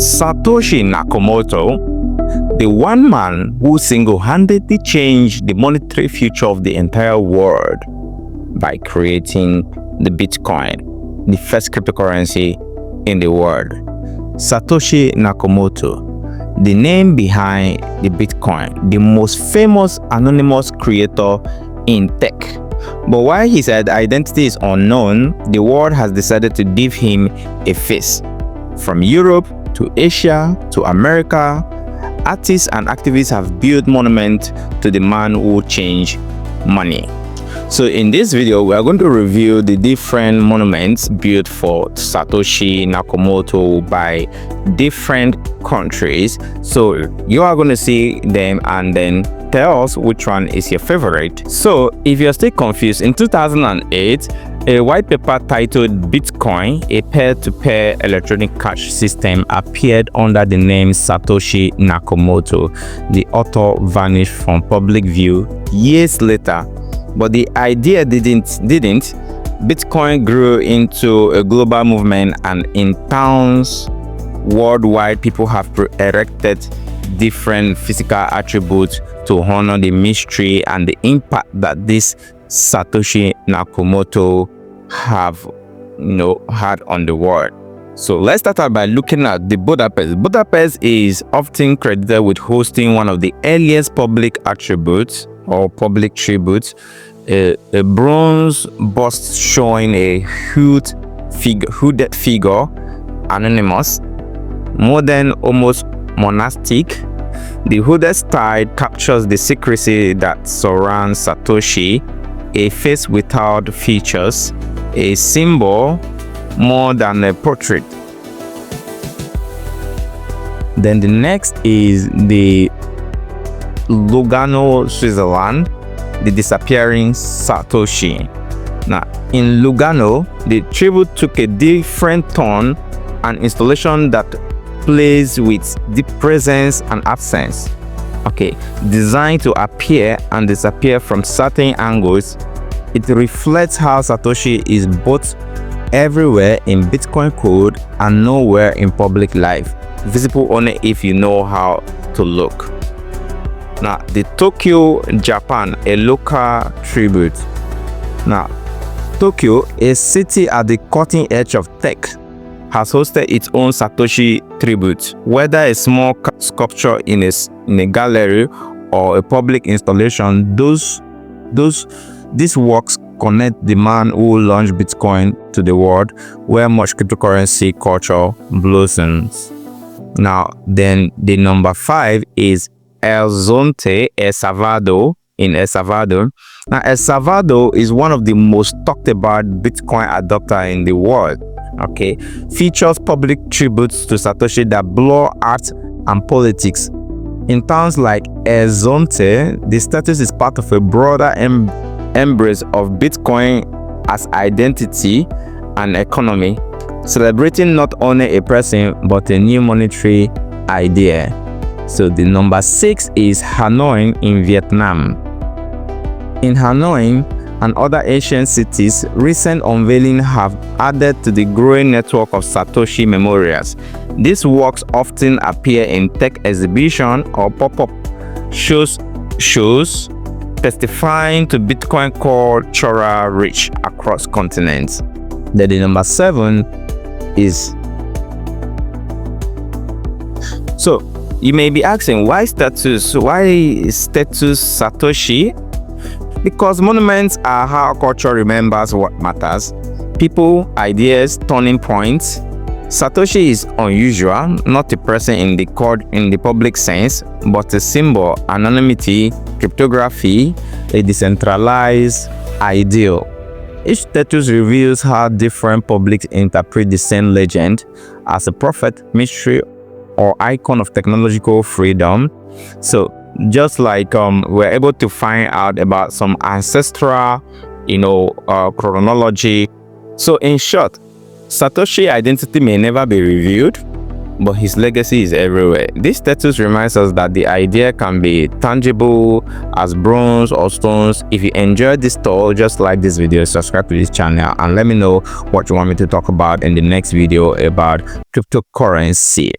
Satoshi Nakamoto, the one man who single-handedly changed the monetary future of the entire world by creating the Bitcoin, the first cryptocurrency in the world. Satoshi Nakamoto, the name behind the Bitcoin, the most famous anonymous creator in tech. But while his identity is unknown, the world has decided to give him a face. From Europe to Asia to America, artists and activists have built monuments to the man who changed money. So in this video, we are going to review the different monuments built for Satoshi Nakamoto by different countries. So you are going to see them and then tell us which one is your favorite. So if you're still confused, in 2008, a white paper titled Bitcoin, a peer-to-peer electronic cash system, appeared under the name Satoshi Nakamoto. The author vanished from public view years later, but the idea didn't. Bitcoin grew into a global movement, and in towns worldwide, people have erected different physical attributes to honor the mystery and the impact that this Satoshi Nakamoto have had on the world. So let's start out by looking at the Budapest. Budapest is often credited with hosting one of the earliest public attributes or public tributes, a bronze bust showing a hooded figure, anonymous, modern, almost monastic. The hooded style captures the secrecy that surrounds Satoshi, a face without features, a symbol more than a portrait. Then the next is the Lugano, Switzerland, the disappearing Satoshi. Now, in Lugano, the tribute took a different turn, an installation that plays with the presence and absence. Designed to appear and disappear from certain angles, it reflects how Satoshi is both everywhere in Bitcoin code and nowhere in public life, visible only if you know how to look. Now, the Tokyo, Japan, a local tribute. Now, Tokyo, a city at the cutting edge of tech, has hosted its own Satoshi tribute, whether a small sculpture in a gallery or a public installation. These works connect the man who launched Bitcoin to the world, where much cryptocurrency culture blossoms. Now, then the number 5 is Zonte, El Salvador, in El Salvador. Now, El Salvador is one of the most talked about Bitcoin adopters in the world. Features public tributes to Satoshi that blur art and politics. In towns like Zonte, the status is part of a broader embrace of Bitcoin as identity and economy, celebrating not only a person but a new monetary idea. So the number 6 is Hanoi in Vietnam. In Hanoi and other Asian cities, recent unveiling have added to the growing network of Satoshi memorials. These works often appear in tech exhibition or pop-up shows testifying to Bitcoin cultural reach across continents. Then the number 7 is... So you may be asking, why status? Why status Satoshi? Because monuments are how culture remembers what matters. People, ideas, turning points. Satoshi is unusual, not a person in the public sense, but a symbol, anonymity, cryptography, a decentralized ideal. Each status reveals how different publics interpret the same legend as a prophet, mystery, or icon of technological freedom. So just like we're able to find out about some ancestral chronology. So in short, Satoshi identity may never be revealed, but his legacy is everywhere. This status reminds us that the idea can be tangible as bronze or stones. If you enjoyed this talk, just like this video, subscribe to this channel, and let me know what you want me to talk about in the next video about cryptocurrency.